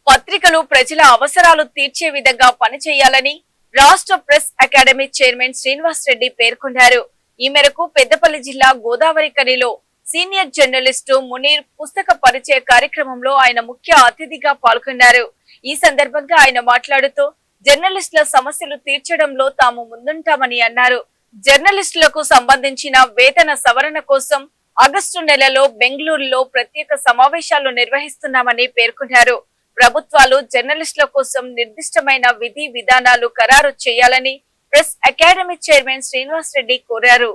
పత్రికలు ప్రజల అవసరాలు తీర్చే విధంగా పనిచేయాలని రాష్ట్ర press academy chairman Srinivas Reddy పేర్కొన్నారు. ఈ మేరకు పెద్దపల్లి జిల్లా గోదావరి కనిలో సీనియర్ జర్నలిస్టు మునీర్ పుస్తక పరిచయ కార్యక్రమంలో ఆయన ముఖ్య అతిథిగా పాల్గొన్నారు. ఈ సందర్భంగా ఆయన మాట్లాడుతూ జర్నలిస్టుల సమస్యలు తీర్చడంలో తాము ముందుంటామని అన్నారు. జర్నలిస్టులకు సంబంధించిన వేతన సవరణ కోసం ఆగస్టు నెలలో బెంగళూరులో ప్రత్యేక సమావేశాలు నిర్వహిస్తున్నామని పేర్కొన్నారు. ప్రభుత్వాలు జర్నలిస్టుల కోసం నిర్దిష్టమైన విధి విధానాలు ఖరారు చేయాలని press academy chairman Srinivas Reddy కోరారు.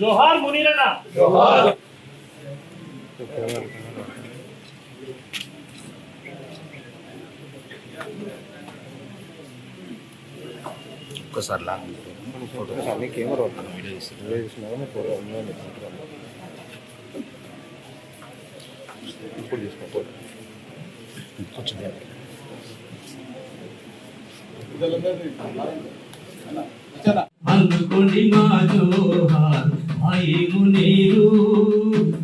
జోహార్ మునీర్ అన్న జోహార్. ఒక్కసారి లా ఫోటో అన్ని కెమెరా వీడియో తీసుకున్నాను ఇప్పుడు తీసుకో అందుకోండి మా జోహార్ భాయి మునీరు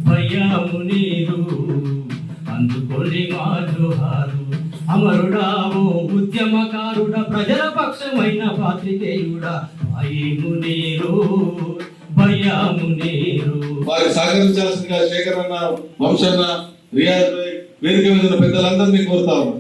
భయ్యా మునీరు, అందుకోండి మా జోహారు. అమరుడావో ఉద్యమకారుడ ప్రజల పక్షమైన పాత్రికేయుడా భాయి మునీరు భయ్యా మునీరు. వారికి సహకరించాల్సిందిగా శేఖరన్న, వంశన్న, రియాజ్ వేదిక మీద ఉన్న పెద్దలందరినీ కోరుతా ఉన్నాను.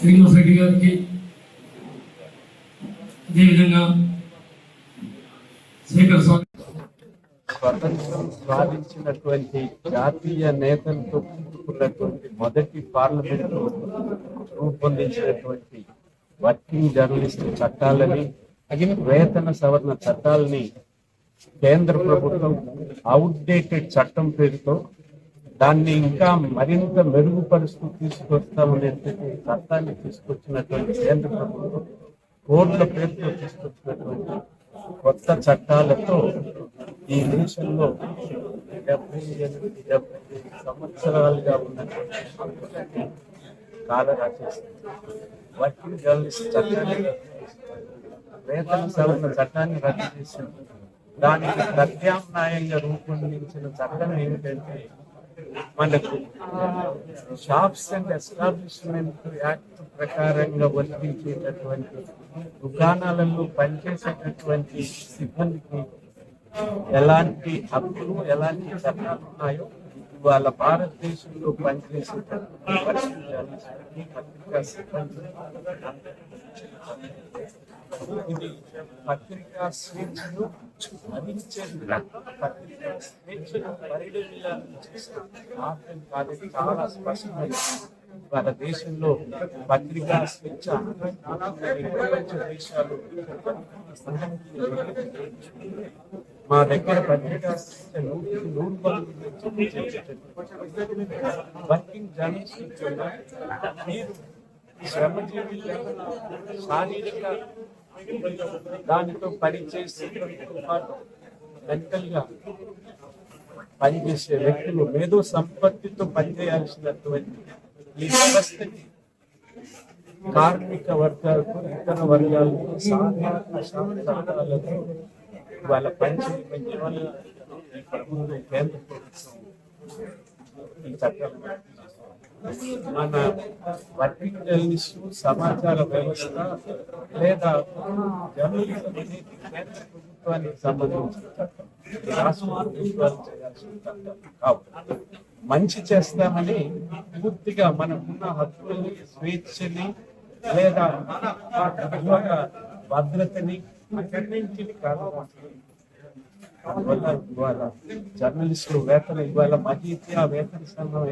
శ్రీనివాస్ రెడ్డి గారికి అదేవిధంగా శేఖర్ స్వతంత్రం సాధించినటువంటి జాతీయ నేతలతో కూడుకున్నటువంటి మొదటి పార్లమెంట్ రూపొందించినటువంటి వర్కింగ్ జర్నలిస్ట్ చట్టాలని, వేతన సవరణ చట్టాలని కేంద్ర ప్రభుత్వం అవుట్డేటెడ్ చట్టం పేరుతో దాన్ని ఇంకా మరింత మెరుగుపరుస్తూ తీసుకొస్తామనేటువంటి చట్టాన్ని తీసుకొచ్చినటువంటి కేంద్ర ప్రభుత్వం కోర్టుల పేరుతో తీసుకొచ్చినటువంటి కొత్త చట్టాలతో ఈ దేశంలో 78 సంవత్సరాలుగా ఉన్నటువంటి కాలరాచేస్తుంది. వర్కింగ్ జర్నలిస్ట్ చట్టాన్ని వేతన సవరణ చట్టాన్ని రద్దు చేసింది. దానికి ప్రత్యామ్నాయంగా రూపొందించిన చట్టం ఏమిటంటే మనకు షాప్స్ అండ్ ఎస్టాబ్లిష్మెంట్ యాక్ట్ ప్రకారంగా వర్తించేటటువంటి దుకాణాలలో పనిచేసేటటువంటి సిబ్బందికి ఎలాంటి హక్కులు, ఎలాంటి చట్టాలు ఉన్నాయో ఇవాళ భారతదేశంలో పనిచేసేటటువంటి పత్రికా సిబ్బంది ఇది పత్రికా స్వేచ్ఛను హరించేది. పత్రికా స్వేచ్ఛను పరిగణించాలని చాలా స్పష్టమైంది. మన దేశంలో పత్రికా స్వేచ్ఛ ప్రపంచ దేశాలు మా దగ్గర పత్రికా స్వేచ్ఛ 100% వర్కింగ్ జర్నలిస్ట్ మీరు శ్రమజీవి శారీరక దానితో పనిచేసే మెంటల్ గా పనిచేసే వ్యక్తులు మేధో సంపత్తితో పనిచేయాల్సినటువంటి ఈ వ్యవస్థకి కార్మిక వర్గాలకు, ఇతర వర్గాలకు సాధారణ చట్టాలతో వాళ్ళ పనిచేయమని ఈ ప్రభుత్వం, కేంద్ర ప్రభుత్వం ఈ చట్టాలు మన వర్కింగ్ జర్నలిస్టు సమాచార వ్యవస్థ లేదా జర్నలిజం అనేది కేంద్ర ప్రభుత్వానికి సంబంధించిన చట్టం, రాష్ట్ర ప్రభుత్వాలు చేయాల్సిన చట్టం కావు. మంచి చేస్తామని పూర్తిగా మనకున్న హక్కుల్ని, స్వేచ్ఛని లేదా ఉద్యోగ భద్రతని అన్నింటినీ కారణమవుతుంది. అందువల్ల ఇవాళ జర్నలిస్టులు వేతన ఇవాళ మధ్య వేతన సంఘం